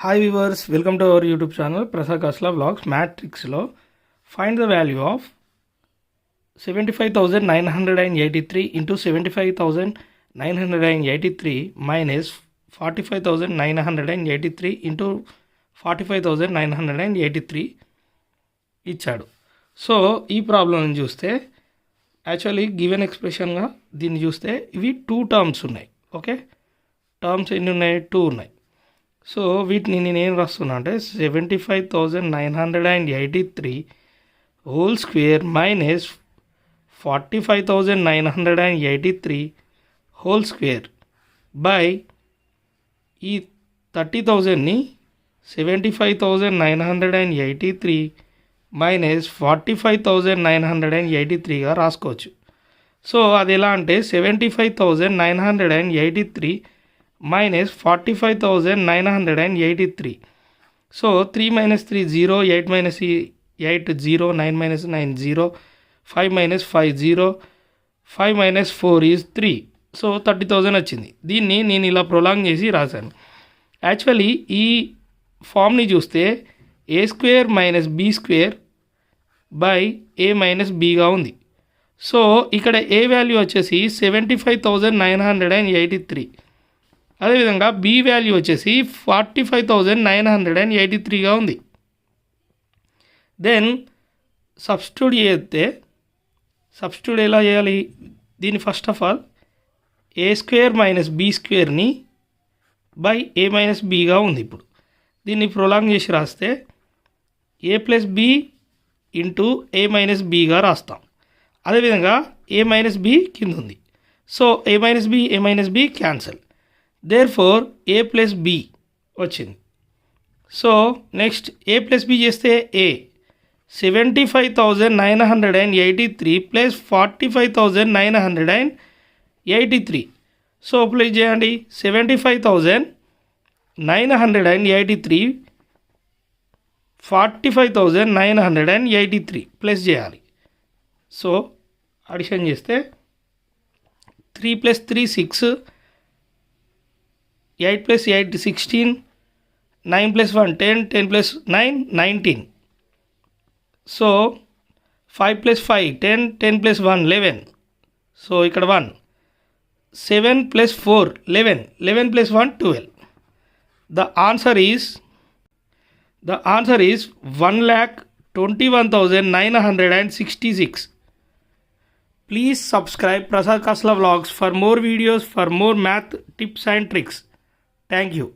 Hi viewers, welcome to our YouTube channel Prasad Kasla Vlogs. Matrix lo find the value of 75,983 into 75,983 minus 45,983 into 45,983 ఇచ్చాడు. So ఈ problem చూస్తే actually given ఎక్స్ప్రెషన్గా దీన్ని చూస్తే ఇవి two terms ఉన్నాయి. Okay, terms ఎన్ని ఉన్నాయి? టూ ఉన్నాయి. సో వీటిని నేనేం రాస్తున్నా అంటే 75,983 whole square minus 45,983 whole square by ఈ 30,000ని 75,983 మైనస్ 45,983గా రాసుకోవచ్చు. సో అది ఎలా అంటే 75,983 minus 45,983. So 3 minus 3 0, 8 minus 8 0, 9 minus 9 0, 5 minus 5 0, 5 minus 4 is 3. So 30,000 వచ్చింది. దీన్ని నేను ఇలా ప్రొలాంగ్ చేసి రాశాను. యాక్చువల్లీ ఈ ఫామ్ని చూస్తే a square minus b square by a minus బీగా ఉంది. సో ఇక్కడ ఏ వాల్యూ వచ్చేసి 75,983, అదేవిధంగా బి వాల్యూ వచ్చేసి 45,983గా ఉంది. దెన్ సబ్స్టిట్యూట్ ఎలా చేయాలి దీన్ని? First of all a square minus b స్క్వేర్ని బై ఏ మైనస్ బీగా ఉంది. ఇప్పుడు దీన్ని ప్రొలాంగ్ చేసి రాస్తే a plus b into a minus బీగా రాస్తాం. అదేవిధంగా ఏ మైనస్ బి కింద ఉంది. So a minus b cancel. Therefore a plus b వచ్చింది. So next a plus b చేస్తే ఏ 75,983 ప్లస్ 45,983. సో అప్లై చేయండి. 75,983 45,983 ప్లస్ చేయాలి. సో అడిషన్ చేస్తే 3 plus 3 6, 8 plus 8 16, 9 plus 1 10, 10 plus 9 19. So 5 plus 5 10, 10 plus 1 11. So ఇక్కడ 1. 7 plus 4 11, 11 plus 1 12. The answer is 1,21,966. Please subscribe Prasad Kasla Vlogs for more videos, for more math tips and tricks. Thank you.